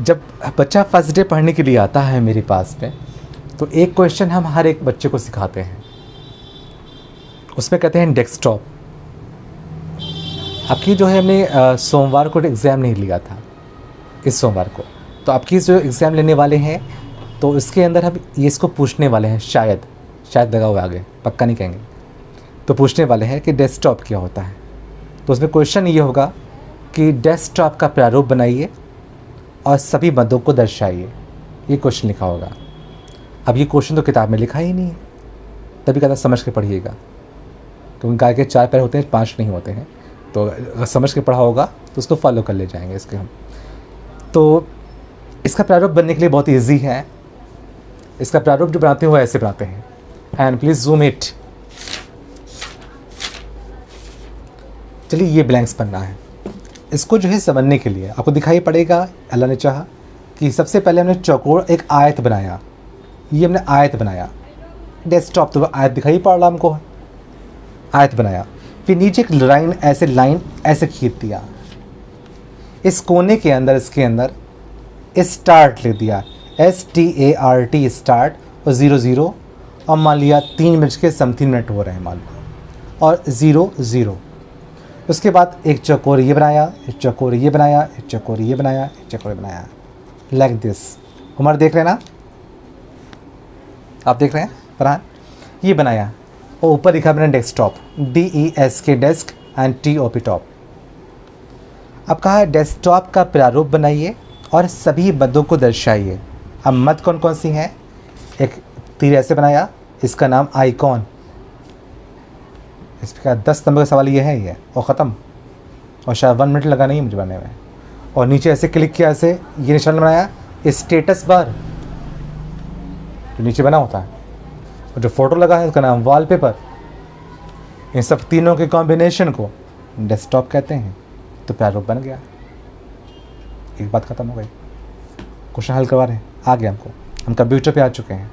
जब बच्चा first day पढ़ने के लिए आता है मेरे पास में, तो एक क्वेश्चन हम हर एक बच्चे को सिखाते हैं, उसमें कहते हैं डेस्कटॉप। आपकी जो है हमने सोमवार को एग्ज़ाम नहीं लिया था, इस सोमवार को, तो आपकी जो एग्ज़ाम लेने वाले हैं तो इसके अंदर हम ये इसको पूछने वाले हैं, शायद लगा हुआ आगे, पक्का नहीं कहेंगे, तो पूछने वाले हैं कि डेस्कटॉप क्या होता है। तो उसमें क्वेश्चन ये होगा कि डेस्कटॉप का प्रारूप बनाइए और सभी मदों को दर्शाइए, ये क्वेश्चन लिखा होगा। अब ये क्वेश्चन तो किताब में लिखा ही नहीं है, तभी कहता समझ के पढ़िएगा, क्योंकि गाय के 4 पैर होते हैं, 5 नहीं होते हैं, तो अगर समझ के पढ़ा होगा तो उसको फॉलो कर ले जाएंगे इसके हम। तो इसका प्रारूप बनने के लिए बहुत ईजी है। इसका प्रारूप जो बनाते हैं वो ऐसे बनाते हैं, एंड प्लीज़ जूम इट। चलिए, ये ब्लैंक्स बनना है। इसको जो है समझने के लिए आपको दिखाई पड़ेगा, अल्लाह ने चाहा कि सबसे पहले हमने चौकोर एक आयत बनाया, ये हमने आयत बनाया, डेस्कटॉप तो आयत दिखाई पड़ रहा हमको, आयत बनाया। फिर नीचे एक लाइन ऐसे खींच दिया, इस कोने के अंदर, इसके अंदर स्टार्ट लिख दिया, START स्टार्ट, और 00, और मान लिया 3:3 हो रहे हैं मान लो, और 0 उसके बाद एक चौकोर ये बनाया, एक चौकोर ये बनाया, एक चौकोर ये बनाया, एक चौकोर बनाया, लाइक दिस। उमर देख रहे हैं ना, आप देख रहे हैं फरहान, ये बनाया, और ऊपर लिखा मैंने desktop, DESK desk and TOP top. अब कहा है डेस्कटॉप का प्रारूप बनाइए और सभी मदों को दर्शाइए। अब मद कौन कौन सी हैं? एक तीर ऐसे बनाया, इसका नाम आइकॉन, इसका 10 नंबर का सवाल ये है, ये और ख़त्म, और शायद 1 मिनट लगा नहीं मुझे बनाने में। और नीचे ऐसे क्लिक किया, ऐसे ये निशान बनाया, स्टेटस बार जो नीचे बना होता है, और जो फोटो लगा है उसका नाम वॉलपेपर। इन सब तीनों के कॉम्बिनेशन को डेस्कटॉप कहते हैं। तो प्रारूप बन गया, एक बात ख़त्म हो गई। क्वेश्चन हल करवा रहे हैं, आ गया हमको, हम कंप्यूटर पे आ चुके हैं।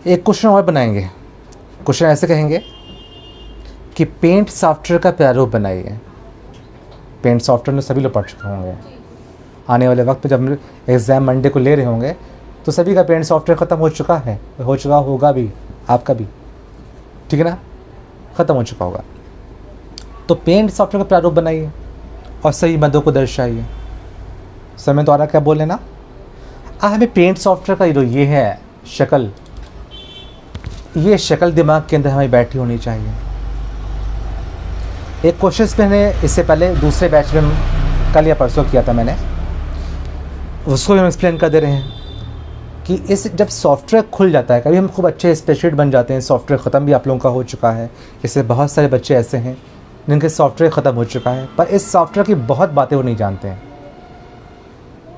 एक क्वेश्चन और बनाएंगे, क्वेश्चन ऐसे कहेंगे कि पेंट सॉफ्टवेयर का प्रारूप बनाइए। पेंट सॉफ्टवेयर में सभी लोग पढ़ चुके होंगे, आने वाले वक्त पे जब एग्ज़ाम मंडे को ले रहे होंगे तो सभी का पेंट सॉफ्टवेयर ख़त्म हो चुका है, हो चुका होगा भी, आपका भी, ठीक है ना, ख़त्म हो चुका होगा। तो पेंट सॉफ्टवेयर का प्रारूप बनाइए और सही मदों को दर्शाइए। समय द्वारा क्या बोल लेना, हमें पेंट सॉफ्टवेयर का जो ये है शक्ल, ये शक्ल दिमाग के अंदर हमें बैठी होनी चाहिए। एक क्वेश्चन मैंने इससे पहले दूसरे बैच में कल या परसों किया था मैंने, उसको भी हम एक्सप्लेन कर दे रहे हैं कि इस जब सॉफ्टवेयर खुल जाता है, कभी हम खूब अच्छे स्पेशलिस्ट बन जाते हैं, सॉफ्टवेयर ख़त्म भी आप लोगों का हो चुका है, इससे बहुत सारे बच्चे ऐसे हैं जिनके सॉफ्टवेयर ख़त्म हो चुका है, पर इस सॉफ्टवेयर की बहुत बातें वो नहीं जानते हैं।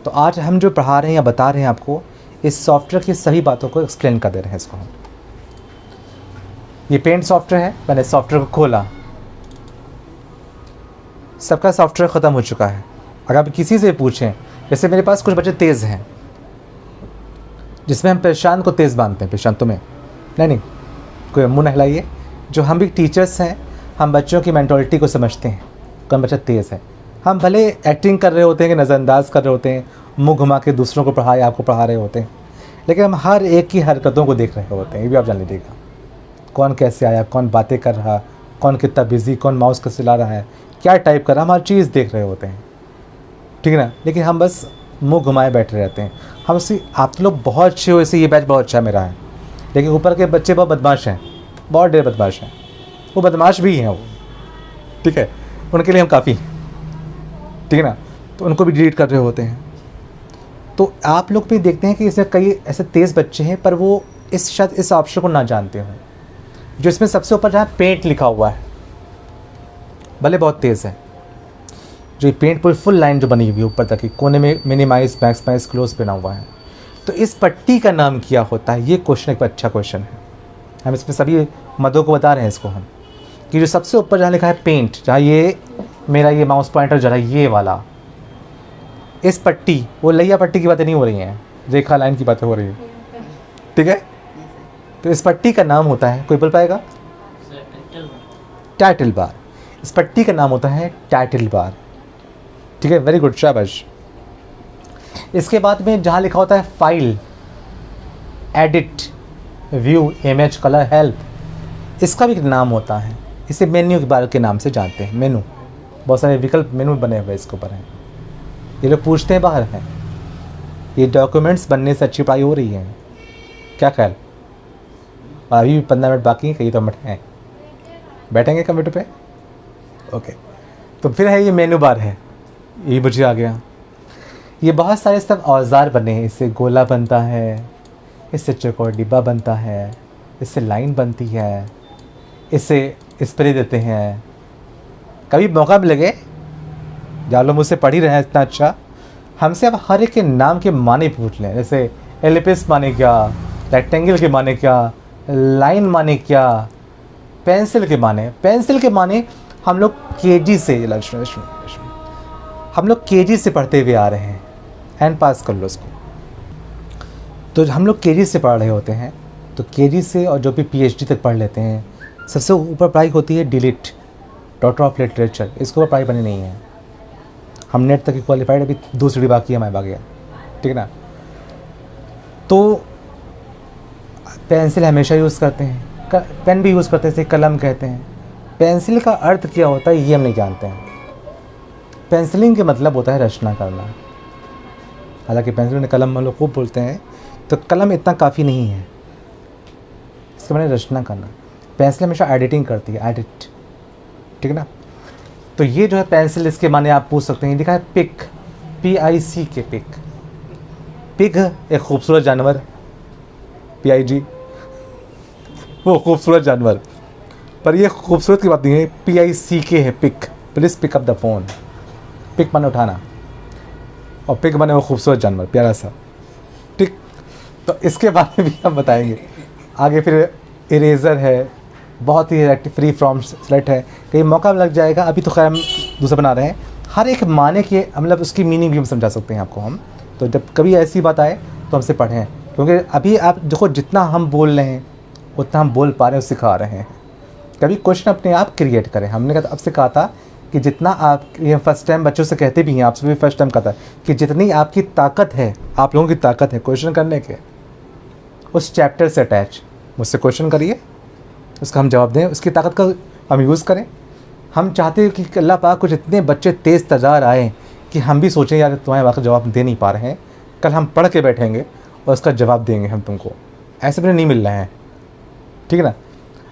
तो आज हम जो पढ़ा रहे हैं या बता रहे हैं आपको, इस सॉफ्टवेयर की सभी बातों को एक्सप्लेन कर दे रहे हैं इसको हम। ये पेंट सॉफ्टवेयर है, मैंने सॉफ्टवेयर को खोला, सबका सॉफ्टवेयर ख़त्म हो चुका है। अगर आप किसी से पूछें, जैसे मेरे पास कुछ बच्चे तेज़ हैं, जिसमें हम परेशान को तेज़ मानते हैं, परेशान तुम्हें नहीं, कोई मुँह न हिलाइए। जो हम भी टीचर्स हैं, हम बच्चों की मेंटालिटी को समझते हैं, कौन बच्चा तेज़ है। हम भले एक्टिंग कर रहे होते हैं कि नज़रअंदाज कर रहे होते हैं, मुंह घुमा के दूसरों को पढ़ा या आपको पढ़ा रहे होते हैं, लेकिन हम हर एक की हरकतों को देख रहे होते हैं। ये भी आप जान लीजिएगा, कौन कैसे आया, कौन बातें कर रहा, कौन कितना बिजी, कौन माउस कैसे चला रहा है, क्या टाइप कर रहा, हम हर चीज़ देख रहे होते हैं, ठीक है ना। लेकिन हम बस मुंह घुमाए बैठे रहते हैं। हम उसी, आप तो लोग बहुत अच्छे हो, ऐसे ये बैच बहुत अच्छा मेरा है, लेकिन ऊपर के बच्चे बहुत बदमाश हैं, बहुत ढेर बदमाश हैं, वो बदमाश भी हैं वो, ठीक है, उनके लिए हम काफ़ी, ठीक है ना, तो उनको भी डिलीट कर रहे होते हैं। तो आप लोग भी देखते हैं कि इसमें कई ऐसे तेज़ बच्चे हैं, पर वो शायद इस ऑप्शन को ना जानते हों, जो इसमें सबसे ऊपर जहाँ पेंट लिखा हुआ है, भले बहुत तेज़ है, जो ये पेंट पूरी फुल लाइन जो बनी हुई है ऊपर तक की, कोने में मिनिमाइज, मैक्सिमाइज, क्लोज बना हुआ है, तो इस पट्टी का नाम क्या होता है? ये क्वेश्चन एक अच्छा क्वेश्चन है। हम इसमें सभी मदों को बता रहे हैं इसको हम, कि जो सबसे ऊपर जहाँ लिखा है पेंट, जहाँ ये मेरा ये माउस पॉइंटर जहाँ ये वाला, इस पट्टी, वो लैया पट्टी की बातें नहीं हो रही हैं, रेखा लाइन की बातें हो रही है, ठीक है। तो इस पट्टी का नाम होता है, कोई बोल पाएगा? Title bar. इस पट्टी का नाम होता है टाइटल बार, ठीक है, वेरी गुड, शाबाश। इसके बाद में जहाँ लिखा होता है file, edit, view, image, colour, help, इसका भी एक नाम होता है। इसे मेन्यू के बारे के नाम से जानते हैं। मेनू, बहुत सारे विकल्प मेनू बने हुए इसके ऊपर हैं। ये लोग पूछते हैं बाहर हैं, ये डॉक्यूमेंट्स बनने से अच्छी पढ़ाई हो रही है, क्या ख्याल? अभी भी 15 मिनट बाकी हैं, कहीं तो हैं, बैठेंगे कंप्यूटर पे। ओके, तो फिर है ये मेनू बार है, ये मुझे आ गया। ये बहुत सारे सब औजार बने हैं, इससे गोला बनता है, इससे चौकोर डिब्बा बनता है, इससे लाइन बनती है, इससे स्प्रे देते हैं। कभी मौका भी लगे, जहाँ लोग मुझसे पढ़ ही रहे हैं इतना अच्छा, हमसे अब हर एक के नाम के माने पूछ लें। जैसे एलिपिस माने क्या, रेक्टेंगल के माने क्या, लाइन माने क्या, पेंसिल के माने हम लोग केजी से, लक्ष्मी हम लोग केजी से पढ़ते हुए आ रहे हैं। हैंड पास कर लो उसको। तो हम लोग केजी से पढ़ रहे होते हैं, तो केजी से और जो भी पीएचडी तक पढ़ लेते हैं, सबसे ऊपर पढ़ाई होती है डिलीट, डॉक्टर ऑफ लिटरेचर। इसके ऊपर पढ़ाई बनी नहीं है। हम नेट तक क्वालिफाइड, अभी दूसरी बाकी है, हमारे बाकी है, ठीक है ना। तो पेंसिल हमेशा यूज़ करते हैं, पेन भी यूज़ करते हैं, इसे कलम कहते हैं। पेंसिल का अर्थ क्या होता है ये हम नहीं जानते हैं। पेंसिलिंग के मतलब होता है रचना करना। हालांकि पेंसिल में कलम हम लोग खूब बोलते हैं, तो कलम इतना काफ़ी नहीं है, इसके माने रचना करना। पेंसिल हमेशा एडिटिंग करती है, एडिट, ठीक है ना। तो ये जो है पेंसिल, इसके माने आप पूछ सकते हैं। लिखा है पिक, PIC, पिक। पिग एक खूबसूरत जानवर, PIG, वो खूबसूरत जानवर, पर ये खूबसूरत की बात नहीं है, PICK है, pick. Please pick up the phone. Pick माने उठाना, और पिक माने वो खूबसूरत जानवर, प्यारा सा, ठीक। तो इसके बारे में भी हम बताएंगे आगे। फिर इरेज़र है, बहुत ही फ्री फ्रॉम सेलेक्ट है, कहीं मौका लग जाएगा। अभी तो खैर हम दूसरा बना रहे हैं। हर एक माने के मतलब उसकी मीनिंग भी हम समझा सकते हैं आपको हम। तो जब कभी ऐसी बात आए तो हमसे पढ़ें, क्योंकि अभी आप देखो जितना हम बोल रहे हैं उतना हम बोल पा रहे हैं, सिखा रहे हैं। कभी क्वेश्चन अपने आप क्रिएट करें। हमने आपसे कहा था कि जितना आप, ये फर्स्ट टाइम बच्चों से कहते भी हैं, आपसे भी फर्स्ट टाइम कहा था कि जितनी आपकी ताकत है, आप लोगों की ताकत है क्वेश्चन करने के, उस चैप्टर से अटैच मुझसे क्वेश्चन करिए, उसका हम जवाब दें, उसकी ताकत का हम यूज़ करें। हम चाहते हैं कि अल्लाह पाक कुछ इतने बच्चे तेज़ तजार आए कि हम भी सोचें यार तुम्हारे वाक़ जवाब दे नहीं पा रहे हैं, कल हम पढ़ के बैठेंगे और उसका जवाब देंगे हम तुमको। ऐसे भी नहीं मिल रहे हैं, ठीक है ना।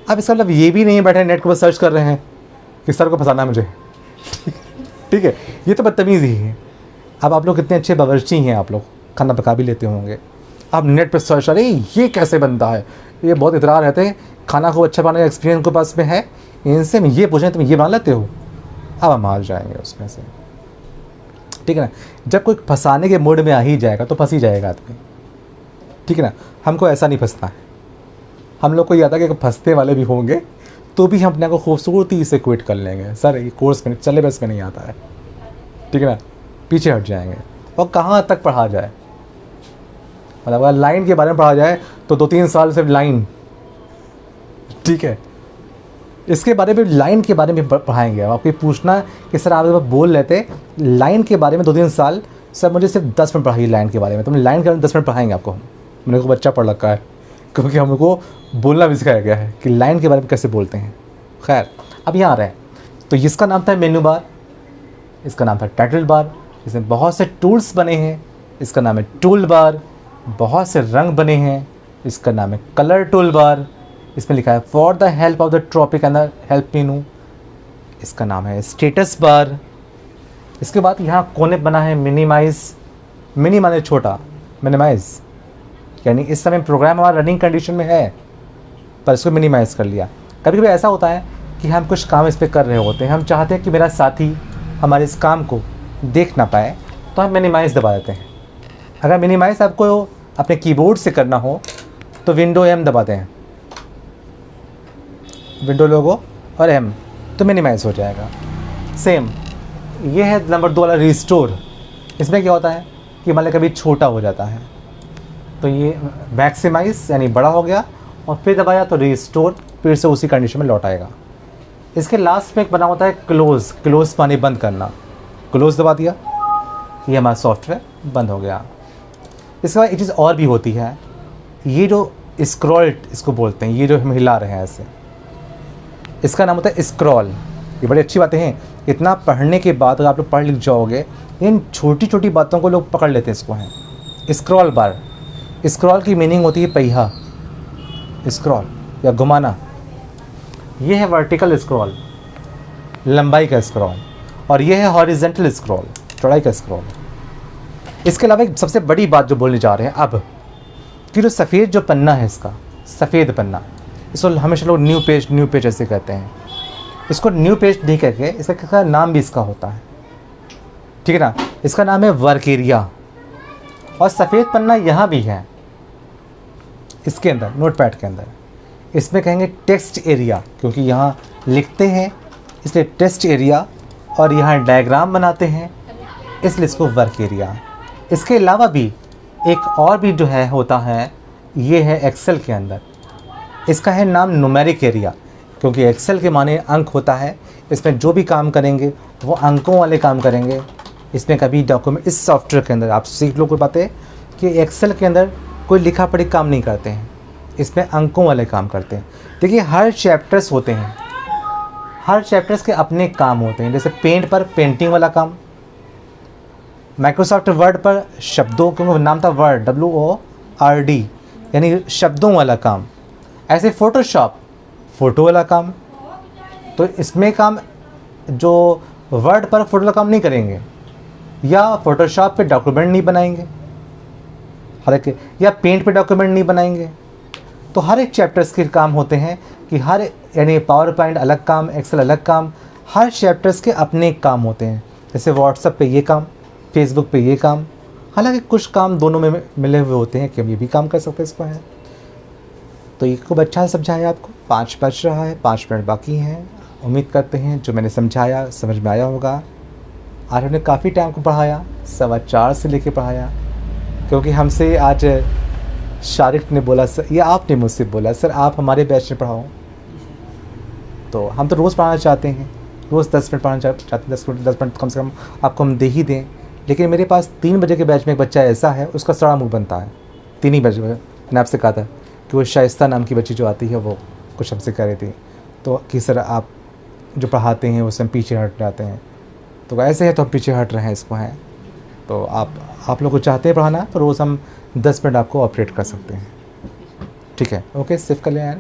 अब इसका मतलब ये भी नहीं बैठे नेट के ऊपर सर्च कर रहे हैं कि सर को फंसाना है मुझे, ठीक है। ये तो बदतमीज़ ही है। अब आप लोग कितने अच्छे बावर्ची हैं, आप लोग खाना पका भी लेते होंगे, आप नेट पर सर्च, अरे ये कैसे बनता है, ये बहुत इतरार रहते हैं खाना को अच्छा बनाने का एक्सपीरियंस के पास में है, इनसे हम ये पूछें तुम ये बना लेते हो, अब हम हार जाएंगे उसमें से, ठीक है ना। जब कोई फंसाने के मूड में आ ही जाएगा तो फंस ही जाएगा आदमी, ठीक है ना। हमको ऐसा नहीं फंसता है। हम लोग को ये आता है कि फंसते वाले भी होंगे तो भी हम अपने को खूबसूरती से क्विट कर लेंगे, सर ये कोर्स में चले बस में नहीं आता है, ठीक है ना, पीछे हट जाएंगे। और कहाँ तक पढ़ा जाए, मतलब अगर लाइन के बारे में पढ़ा जाए तो 2-3 साल सिर्फ लाइन, ठीक है। इसके बारे में, लाइन के बारे में पढ़ाएंगे। आपको पूछना कि सर आप बोल लेते लाइन के बारे में 2-3 साल, सर मुझे सिर्फ 10 मिनट पढ़ाइए लाइन के बारे में, तो हम लाइन के बारे में 10 मिनट पढ़ाएंगे आपको। हम मेरे को बच्चा पढ़ रखा है, क्योंकि हमको बोलना भी सिखाया गया है कि लाइन के बारे में कैसे बोलते हैं। खैर अब यहाँ आ रहे हैं, तो इसका नाम था मेन्यू बार, इसका नाम था टाइटल बार, इसमें बहुत से टूल्स बने हैं, इसका नाम है टूल बार। बहुत से रंग बने हैं, इसका नाम है कलर टूल बार। इसमें लिखा है for the help of the topic and the help मेनू, इसका नाम है स्टेटस बार। इसके बाद यहाँ कोने बना है मिनिमाइज, मिनी माने छोटा, मिनिमाइज यानी इस समय प्रोग्राम हमारा रनिंग कंडीशन में है पर इसको मिनिमाइज़ कर लिया। कभी कभी ऐसा होता है कि हम कुछ काम इस पर कर रहे होते हैं, हम चाहते हैं कि मेरा साथी हमारे इस काम को देख ना पाए, तो हम मिनिमाइज़ दबा देते हैं। अगर मिनिमाइज़ आपको अपने कीबोर्ड से करना हो तो विंडो M दबाते हैं, विंडो लोगो और M, तो मिनिमाइज़ हो जाएगा। सेम ये है नंबर 2 वाला रिस्टोर। इसमें क्या होता है कि मान लो कभी छोटा हो जाता है तो ये मैक्सिमाइज यानी बड़ा हो गया और फिर दबाया तो रिस्टोर, फिर से उसी कंडीशन में लौट आएगा। इसके लास्ट में एक बना होता है क्लोज़, क्लोज़ माने बंद करना, क्लोज़ दबा दिया ये हमारा सॉफ्टवेयर बंद हो गया। इसके बाद एक चीज़ और भी होती है, ये जो स्क्रॉल इसको बोलते हैं, ये जो हम हिला रहे हैं ऐसे, इसका नाम होता है स्क्रॉल। ये बड़ी अच्छी बातें हैं, इतना पढ़ने के बाद अगर आप लोग पढ़ लिख जाओगे, इन छोटी छोटी बातों को लोग पकड़ लेते हैं। इसको है स्क्रॉल बार। स्क्रॉल की मीनिंग होती है पहिया, स्क्रॉल या घुमाना। ये है वर्टिकल स्क्रॉल, लंबाई का स्क्रॉल, और ये है हॉरिजेंटल स्क्रॉल, चौड़ाई का स्क्रॉल। इसके अलावा एक सबसे बड़ी बात जो बोलने जा रहे हैं अब, कि जो सफ़ेद जो पन्ना है इसका, सफ़ेद पन्ना, इसको हमेशा लोग न्यू पेज ऐसे कहते हैं। इसको न्यू पेज नहीं कहते, इसका नाम भी इसका होता है, ठीक है ना। इसका नाम है वर्क एरिया। और सफ़ेद पन्ना यहाँ भी है, इसके अंदर नोटपैड के अंदर, इसमें कहेंगे टेक्स्ट एरिया, क्योंकि यहाँ लिखते हैं इसलिए टेक्स्ट एरिया, और यहाँ डायग्राम बनाते हैं इसलिए इसको वर्क एरिया। इसके अलावा भी एक और भी जो है होता है, ये है एक्सेल के अंदर, इसका है नाम न्यूमेरिक एरिया, क्योंकि एक्सेल के माने अंक होता है। इसमें जो भी काम करेंगे वो अंकों वाले काम करेंगे। इसमें कभी डॉक्यूमेंट, इस सॉफ्टवेयर के अंदर आप सीख लो कोई बातें कि एक्सेल के अंदर कोई लिखा पढ़ी काम नहीं करते हैं, इसमें अंकों वाले काम करते हैं। देखिए हर चैप्टर्स होते हैं, हर चैप्टर्स के अपने काम होते हैं। जैसे पेंट पर पेंटिंग वाला काम, माइक्रोसॉफ्ट वर्ड पर शब्दों, क्योंकि नाम था वर्ड, WORD, यानी शब्दों वाला काम। ऐसे फोटोशॉप, फ़ोटो वाला काम। तो इसमें काम जो वर्ड पर फोटो वाला काम नहीं करेंगे, या फोटोशॉप पे डॉक्यूमेंट नहीं बनाएंगे, हालांकि, या पेंट पे डॉक्यूमेंट नहीं बनाएंगे। तो हर एक चैप्टर्स के काम होते हैं कि हर, यानी पावर पॉइंट अलग काम, एक्सेल अलग काम, हर चैप्टर्स के अपने काम होते हैं। जैसे व्हाट्सएप पे ये काम, फेसबुक पे ये काम, हालांकि कुछ काम दोनों में मिले हुए होते हैं कि हम ये भी काम कर सकते हैं इसको है। तो ये खूब अच्छा समझाया आपको। 5 बज रहा है, 5 मिनट बाकी हैं। उम्मीद करते हैं जो मैंने समझाया समझ में आया होगा। आज हमने काफ़ी टाइम को पढ़ाया, 4:15 से लेके पढ़ाया, क्योंकि हमसे आज शारिक ने बोला सर, ये आपने मुझसे बोला सर आप हमारे बैच में पढ़ाओ। तो हम तो रोज़ पढ़ाना चाहते हैं, रोज़ 10 मिनट पढ़ाना चाहते हैं, 10 मिनट कम से कम आपको हम दे ही दें। लेकिन मेरे पास 3 बजे के बैच में एक बच्चा ऐसा है, उसका सड़ा मुँह बनता है 3 ही बजे। मैंने आपसे कहा था कि वो शाइस्ता नाम की बच्ची जो आती है वो कुछ हमसे कह रही थी, तो कि सर आप जो पढ़ाते हैं उससे हम पीछे हट जाते हैं। तो ऐसे है तो हम पीछे हट रहे हैं इसको हैं। तो आप लोग को चाहते हैं पढ़ाना तो रोज़ हम 10 मिनट आपको ऑपरेट कर सकते हैं, ठीक है। ओके, सेव कर लें यार।